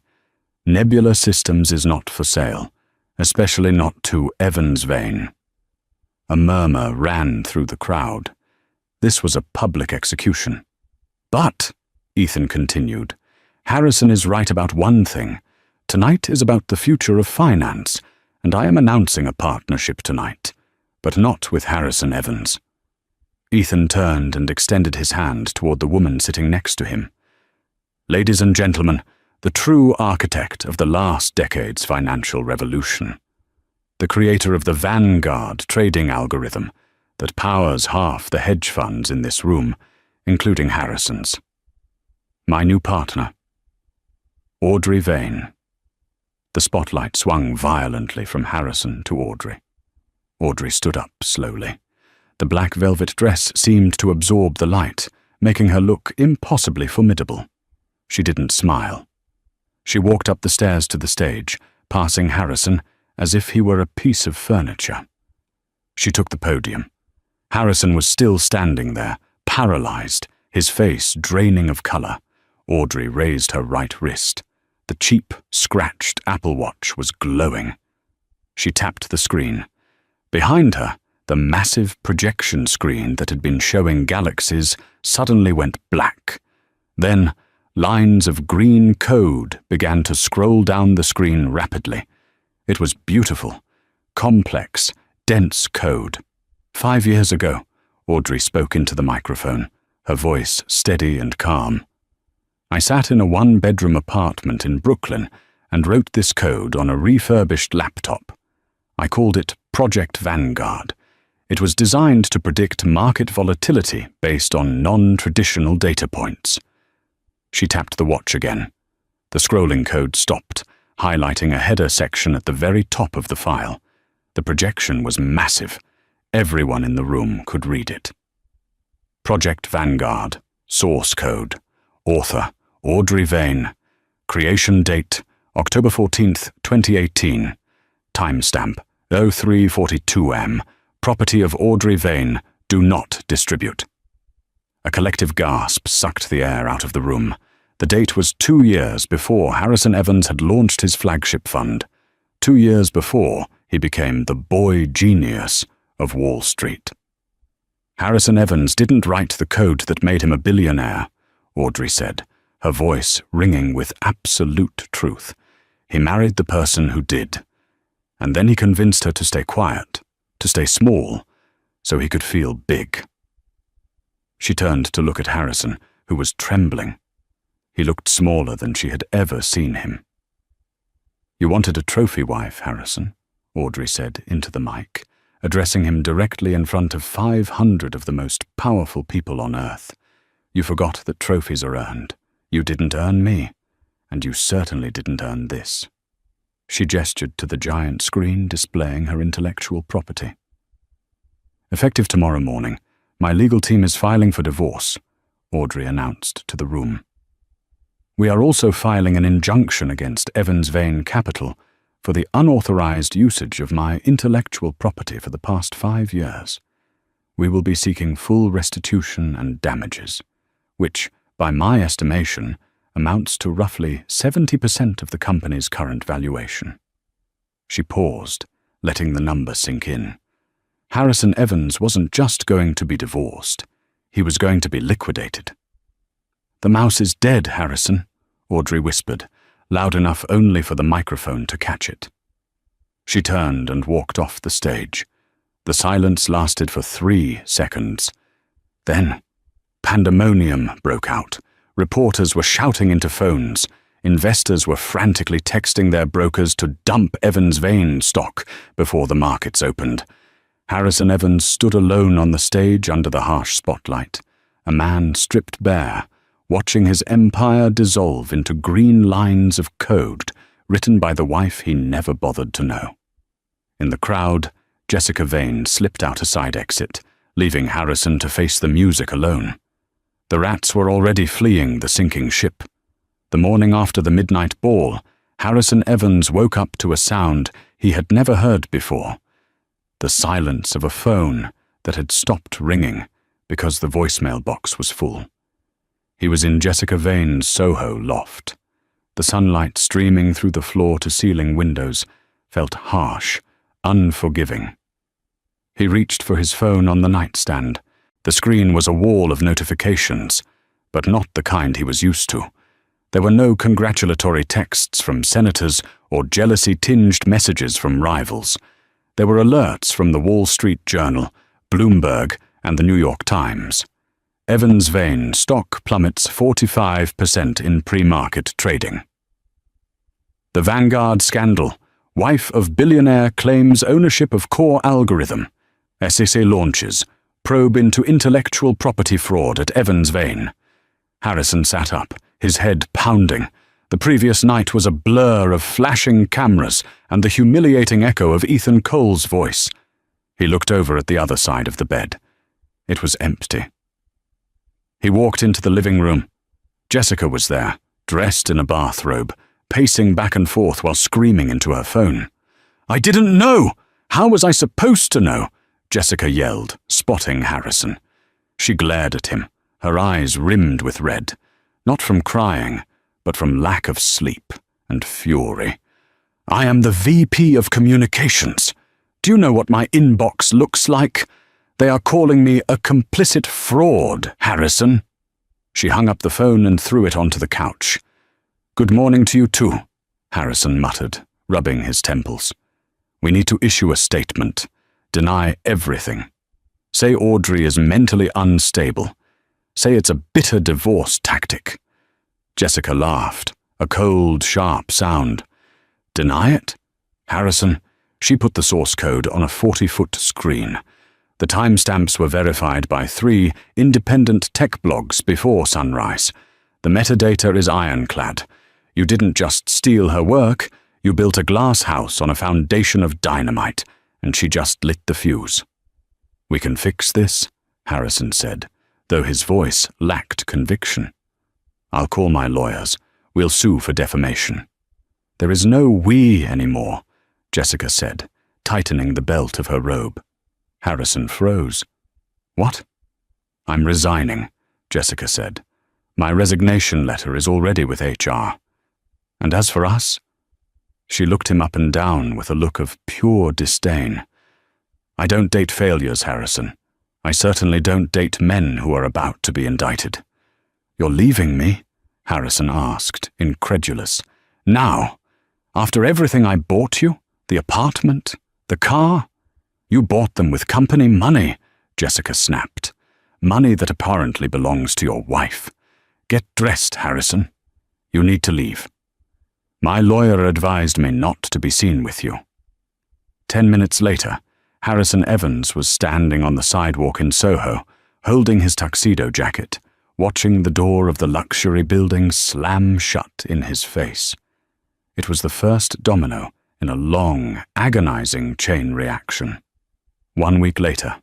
"Nebula Systems is not for sale, especially not to Evans Vane." A murmur ran through the crowd. This was a public execution. "But," Ethan continued, "Harrison is right about one thing. Tonight is about the future of finance, and I am announcing a partnership tonight, but not with Harrison Evans." Ethan turned and extended his hand toward the woman sitting next to him. "Ladies and gentlemen, the true architect of the last decade's financial revolution, the creator of the Vanguard trading algorithm that powers half the hedge funds in this room, including Harrison's. My new partner, Audrey Vane." The spotlight swung violently from Harrison to Audrey. Audrey stood up slowly. The black velvet dress seemed to absorb the light, making her look impossibly formidable. She didn't smile. She walked up the stairs to the stage, passing Harrison as if he were a piece of furniture. She took the podium. Harrison was still standing there, paralyzed, his face draining of color. Audrey raised her right wrist. The cheap, scratched Apple Watch was glowing. She tapped the screen. Behind her, the massive projection screen that had been showing galaxies suddenly went black. Then, lines of green code began to scroll down the screen rapidly. It was beautiful, complex, dense code. 5 years ago, Audrey spoke into the microphone, her voice steady and calm. "I sat in a one-bedroom apartment in Brooklyn and wrote this code on a refurbished laptop. I called it Project Vanguard. It was designed to predict market volatility based on non-traditional data points. She tapped the watch again. The scrolling code stopped, highlighting a header section at the very top of the file. The projection was massive. Everyone in the room could read it. Project Vanguard. Source code. Author, Audrey Vane. Creation date, October 14th, 2018. Timestamp, 0342M. Property of Audrey Vane. Do not distribute. A collective gasp sucked the air out of the room. The date was 2 years before Harrison Evans had launched his flagship fund. 2 years before he became the boy genius of Wall Street. Harrison Evans didn't write the code that made him a billionaire, Audrey said, her voice ringing with absolute truth. He married the person who did. And then he convinced her to stay quiet, to stay small, so he could feel big. She turned to look at Harrison, who was trembling. He looked smaller than she had ever seen him. "You wanted a trophy wife, Harrison," Audrey said into the mic, addressing him directly in front of 500 of the most powerful people on Earth. "You forgot that trophies are earned. You didn't earn me, and you certainly didn't earn this." She gestured to the giant screen displaying her intellectual property. "Effective tomorrow morning, my legal team is filing for divorce," Audrey announced to the room. "We are also filing an injunction against Evans Vane Capital for the unauthorized usage of my intellectual property for the past 5 years. We will be seeking full restitution and damages, which, by my estimation, amounts to roughly 70% of the company's current valuation." She paused, letting the number sink in. Harrison Evans wasn't just going to be divorced. He was going to be liquidated. "The mouse is dead, Harrison," Audrey whispered, loud enough only for the microphone to catch it. She turned and walked off the stage. The silence lasted for 3 seconds. Then, pandemonium broke out. Reporters were shouting into phones. Investors were frantically texting their brokers to dump Evans Vane stock before the markets opened. Harrison Evans stood alone on the stage under the harsh spotlight, a man stripped bare, watching his empire dissolve into green lines of code written by the wife he never bothered to know. In the crowd, Jessica Vane slipped out a side exit, leaving Harrison to face the music alone. The rats were already fleeing the sinking ship. The morning after the midnight ball, Harrison Evans woke up to a sound he had never heard before. The silence of a phone that had stopped ringing because the voicemail box was full. He was in Jessica Vane's Soho loft. The sunlight streaming through the floor-to-ceiling windows felt harsh, unforgiving. He reached for his phone on the nightstand. The screen was a wall of notifications, but not the kind he was used to. There were no congratulatory texts from senators or jealousy-tinged messages from rivals. There were alerts from the Wall Street Journal, Bloomberg, and the New York Times. Evans Vane stock plummets 45% in pre-market trading. The Vanguard scandal. Wife of billionaire claims ownership of core algorithm. SEC launches. Probe into intellectual property fraud at Evans Vane. Harrison sat up, his head pounding. The previous night was a blur of flashing cameras and the humiliating echo of Ethan Cole's voice. He looked over at the other side of the bed. It was empty. He walked into the living room. Jessica was there, dressed in a bathrobe, pacing back and forth while screaming into her phone. "I didn't know! How was I supposed to know?" Jessica yelled, spotting Harrison. She glared at him, her eyes rimmed with red, not from crying, but from lack of sleep and fury. "I am the VP of Communications. Do you know what my inbox looks like? They are calling me a complicit fraud, Harrison." She hung up the phone and threw it onto the couch. "Good morning to you too," Harrison muttered, rubbing his temples. "We need to issue a statement. Deny everything. Say Audrey is mentally unstable. Say it's a bitter divorce tactic." Jessica laughed, a cold, sharp sound. Deny it? Harrison, she put the source code on a 40-foot screen. The timestamps were verified by 3 independent tech blogs before sunrise. The metadata is ironclad. You didn't just steal her work, you built a glass house on a foundation of dynamite, and she just lit the fuse. We can fix this, Harrison said, though his voice lacked conviction. I'll call my lawyers. We'll sue for defamation. There is no we anymore, Jessica said, tightening the belt of her robe. Harrison froze. What? I'm resigning, Jessica said. My resignation letter is already with HR. And as for us? She looked him up and down with a look of pure disdain. I don't date failures, Harrison. I certainly don't date men who are about to be indicted. You're leaving me? Harrison asked, incredulous. Now? After everything I bought you? The apartment? The car? You bought them with company money, Jessica snapped. Money that apparently belongs to your wife. Get dressed, Harrison. You need to leave. My lawyer advised me not to be seen with you. 10 minutes later, Harrison Evans was standing on the sidewalk in Soho, holding his tuxedo jacket, watching the door of the luxury building slam shut in his face. It was the first domino in a long, agonizing chain reaction. 1 week later,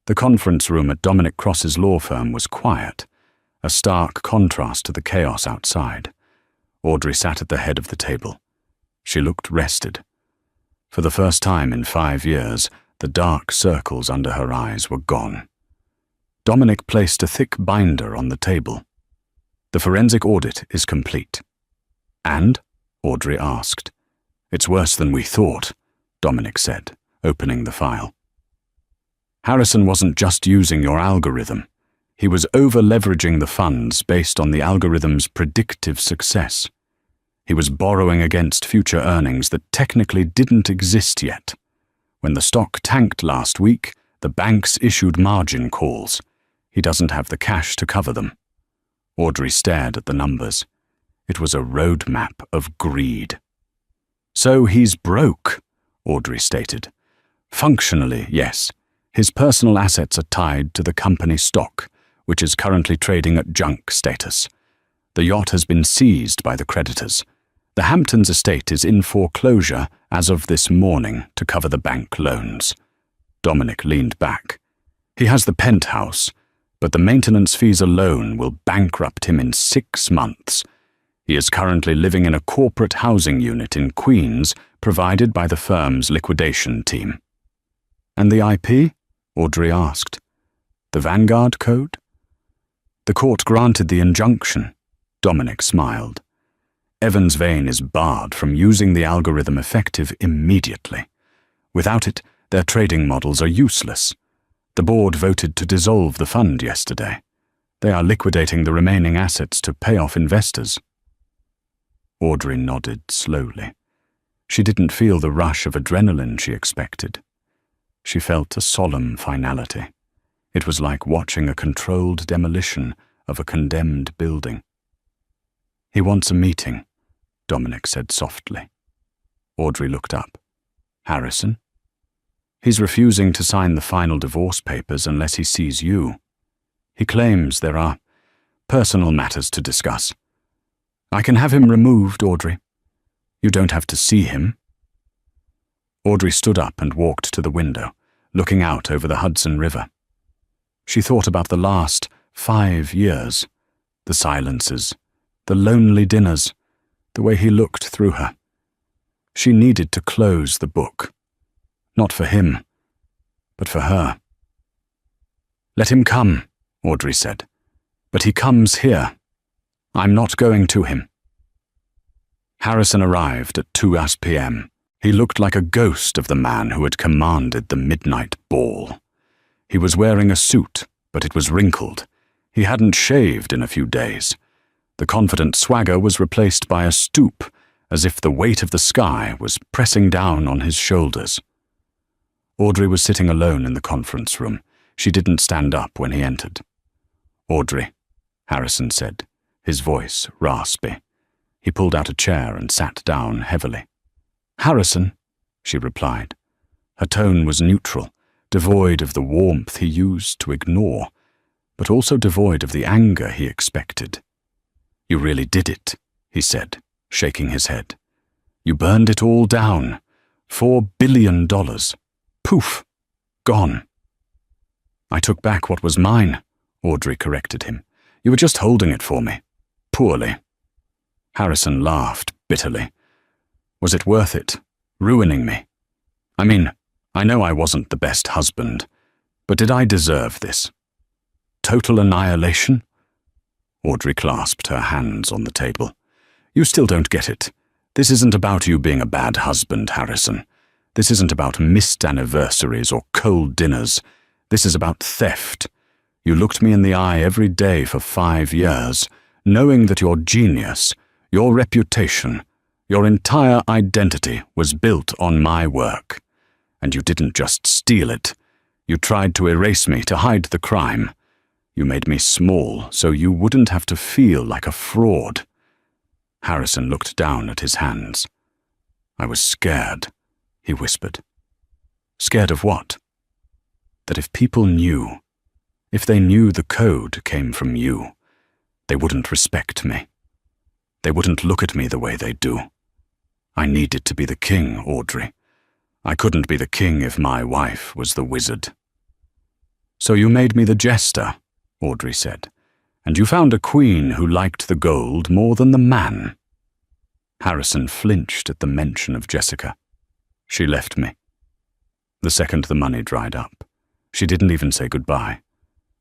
the conference room at Dominic Cross's law firm was quiet, a stark contrast to the chaos outside. Audrey sat at the head of the table. She looked rested. For the first time in 5 years, the dark circles under her eyes were gone. Dominic placed a thick binder on the table. The forensic audit is complete. And? Audrey asked. It's worse than we thought, Dominic said, opening the file. Harrison wasn't just using your algorithm. He was over-leveraging the funds based on the algorithm's predictive success. He was borrowing against future earnings that technically didn't exist yet. When the stock tanked last week, the banks issued margin calls. He doesn't have the cash to cover them. Audrey stared at the numbers. It was a roadmap of greed. So he's broke, Audrey stated. Functionally, yes. His personal assets are tied to the company stock, which is currently trading at junk status. The yacht has been seized by the creditors. The Hamptons estate is in foreclosure as of this morning to cover the bank loans. Dominic leaned back. He has the penthouse, but the maintenance fees alone will bankrupt him in 6 months. He is currently living in a corporate housing unit in Queens, provided by the firm's liquidation team. And the IP? Audrey asked. The Vanguard code? The court granted the injunction. Dominic smiled. Evans' vein is barred from using the algorithm effective immediately. Without it, their trading models are useless. The board voted to dissolve the fund yesterday. They are liquidating the remaining assets to pay off investors. Audrey nodded slowly. She didn't feel the rush of adrenaline she expected. She felt a solemn finality. It was like watching a controlled demolition of a condemned building. He wants a meeting, Dominic said softly. Audrey looked up. Harrison? He's refusing to sign the final divorce papers unless he sees you. He claims there are personal matters to discuss. I can have him removed, Audrey. You don't have to see him. Audrey stood up and walked to the window, looking out over the Hudson River. She thought about the last 5 years, the silences, the lonely dinners, the way he looked through her. She needed to close the book. Not for him, but for her. Let him come, Audrey said. But he comes here. I'm not going to him. Harrison arrived at 2 p.m. He looked like a ghost of the man who had commanded the midnight ball. He was wearing a suit, but it was wrinkled. He hadn't shaved in a few days. The confident swagger was replaced by a stoop, as if the weight of the sky was pressing down on his shoulders. Audrey was sitting alone in the conference room. She didn't stand up when he entered. Audrey, Harrison said, his voice raspy. He pulled out a chair and sat down heavily. Harrison, she replied. Her tone was neutral, devoid of the warmth he used to ignore, but also devoid of the anger he expected. You really did it, he said, shaking his head. You burned it all down. $4 billion. Poof. Gone. I took back what was mine, Audrey corrected him. You were just holding it for me. Poorly. Harrison laughed bitterly. Was it worth it? Ruining me? I mean, I know I wasn't the best husband, but did I deserve this? Total annihilation? Audrey clasped her hands on the table. You still don't get it. This isn't about you being a bad husband, Harrison. This isn't about missed anniversaries or cold dinners. This is about theft. You looked me in the eye every day for 5 years, knowing that your genius, your reputation, your entire identity was built on my work. And you didn't just steal it. You tried to erase me, to hide the crime. You made me small so you wouldn't have to feel like a fraud. Harrison looked down at his hands. I was scared, he whispered. Scared of what? That if people knew, if they knew the code came from you, they wouldn't respect me. They wouldn't look at me the way they do. I needed to be the king, Audrey. I couldn't be the king if my wife was the wizard. So you made me the jester, Audrey said, and you found a queen who liked the gold more than the man. Harrison flinched at the mention of Jessica. She left me. The second the money dried up, she didn't even say goodbye,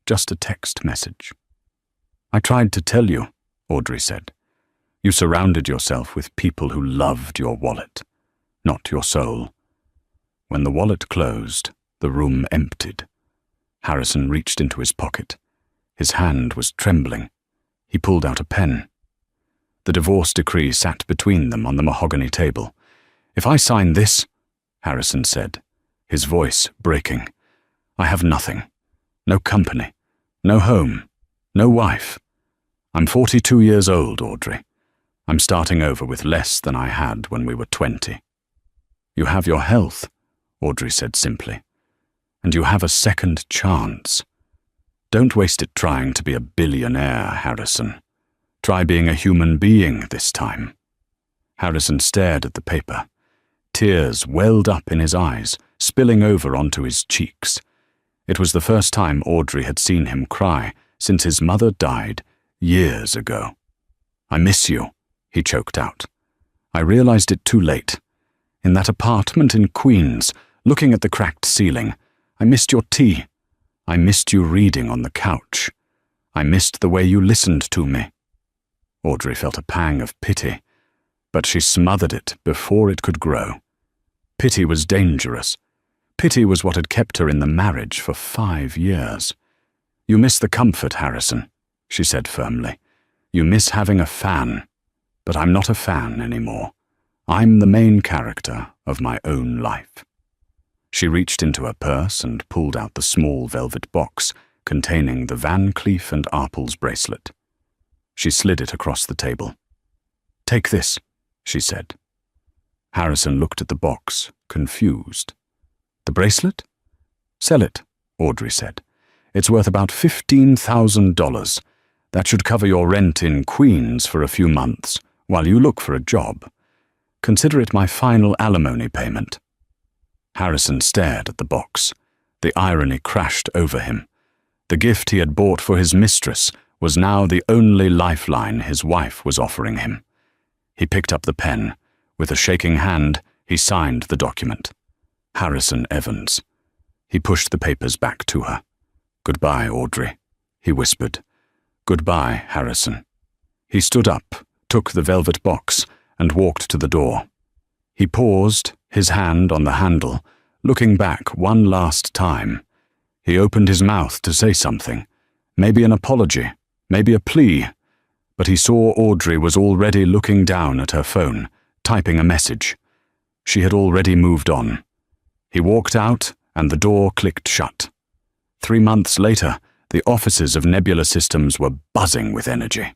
just a text message. I tried to tell you, Audrey said. You surrounded yourself with people who loved your wallet, not your soul. When the wallet closed, the room emptied. Harrison reached into his pocket. His hand was trembling. He pulled out a pen. The divorce decree sat between them on the mahogany table. If I sign this, Harrison said, his voice breaking, I have nothing. No company. No home. No wife. I'm 42 years old, Audrey. I'm starting over with less than I had when we were 20. You have your health, Audrey said simply, and you have a second chance. Don't waste it trying to be a billionaire, Harrison. Try being a human being this time. Harrison stared at the paper. Tears welled up in his eyes, spilling over onto his cheeks. It was the first time Audrey had seen him cry since his mother died years ago. I miss you, he choked out. I realized it too late. In that apartment in Queens, looking at the cracked ceiling, I missed your tea. I missed you reading on the couch. I missed the way you listened to me. Audrey felt a pang of pity, but she smothered it before it could grow. Pity was dangerous. Pity was what had kept her in the marriage for 5 years. You miss the comfort, Harrison, she said firmly. You miss having a fan. But I'm not a fan anymore. I'm the main character of my own life. She reached into her purse and pulled out the small velvet box containing the Van Cleef & Arpels bracelet. She slid it across the table. Take this, she said. Harrison looked at the box, confused. The bracelet? Sell it, Audrey said. It's worth about $15,000. That should cover your rent in Queens for a few months, while you look for a job. Consider it my final alimony payment. Harrison stared at the box. The irony crashed over him. The gift he had bought for his mistress was now the only lifeline his wife was offering him. He picked up the pen. With a shaking hand, he signed the document. Harrison Evans. He pushed the papers back to her. Goodbye, Audrey, he whispered. Goodbye, Harrison. He stood up, took the velvet box, and walked to the door. He paused, his hand on the handle, looking back one last time. He opened his mouth to say something, maybe an apology, maybe a plea, but he saw Audrey was already looking down at her phone, typing a message. She had already moved on. He walked out, and the door clicked shut. 3 months later, the offices of Nebula Systems were buzzing with energy.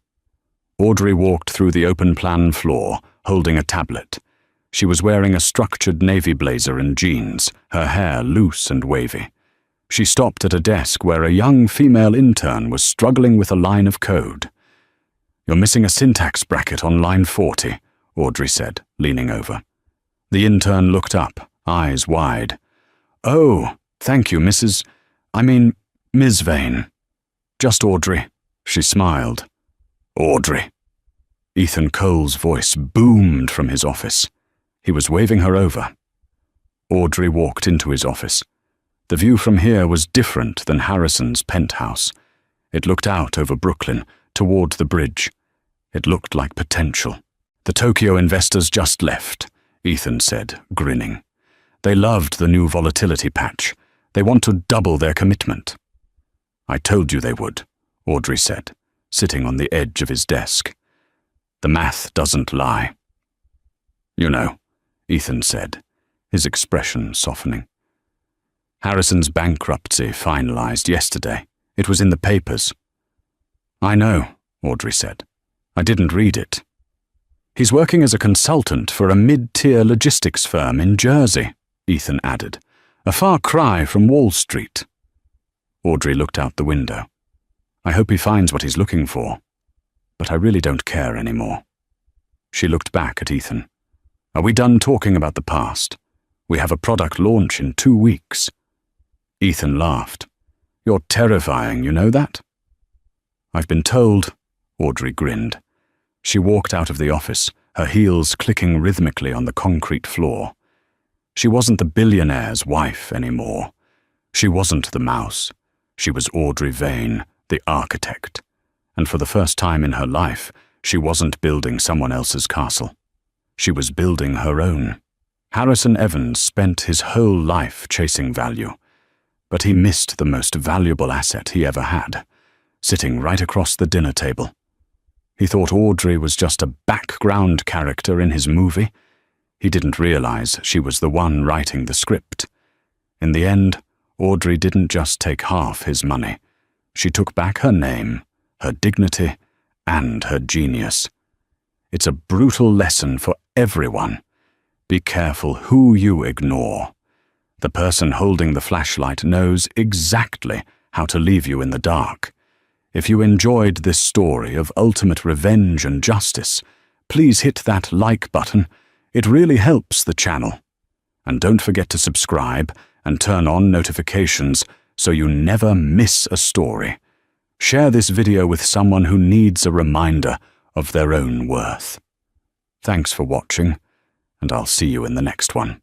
Audrey walked through the open-plan floor, holding a tablet. She was wearing a structured navy blazer and jeans, her hair loose and wavy. She stopped at a desk where a young female intern was struggling with a line of code. "You're missing a syntax bracket on line 40, Audrey said, leaning over. The intern looked up, eyes wide. "Oh, thank you, Ms. Vane." "Just Audrey." She smiled. "Audrey." Ethan Cole's voice boomed from his office. He was waving her over. Audrey walked into his office. The view from here was different than Harrison's penthouse. It looked out over Brooklyn, toward the bridge. It looked like potential. "The Tokyo investors just left," Ethan said, grinning. "They loved the new volatility patch. They want to double their commitment." "I told you they would," Audrey said, sitting on the edge of his desk. "The math doesn't lie." "You know," Ethan said, his expression softening. "Harrison's bankruptcy finalized yesterday. It was in the papers." "I know," Audrey said. "I didn't read it." "He's working as a consultant for a mid-tier logistics firm in Jersey," Ethan added. "A far cry from Wall Street." Audrey looked out the window. "I hope he finds what he's looking for. But I really don't care anymore." She looked back at Ethan. "Are we done talking about the past? We have a product launch in 2 weeks." Ethan laughed. "You're terrifying, you know that?" "I've been told," Audrey grinned. She walked out of the office, her heels clicking rhythmically on the concrete floor. She wasn't the billionaire's wife anymore. She wasn't the mouse. She was Audrey Vane, the architect. And for the first time in her life, she wasn't building someone else's castle. She was building her own. Harrison Evans spent his whole life chasing value, but he missed the most valuable asset he ever had, sitting right across the dinner table. He thought Audrey was just a background character in his movie. He didn't realize she was the one writing the script. In the end, Audrey didn't just take half his money. She took back her name, her dignity, and her genius. It's a brutal lesson for everyone. Be careful who you ignore. The person holding the flashlight knows exactly how to leave you in the dark. If you enjoyed this story of ultimate revenge and justice, please hit that like button. It really helps the channel. And don't forget to subscribe and turn on notifications so you never miss a story. Share this video with someone who needs a reminder of their own worth. Thanks for watching, and I'll see you in the next one.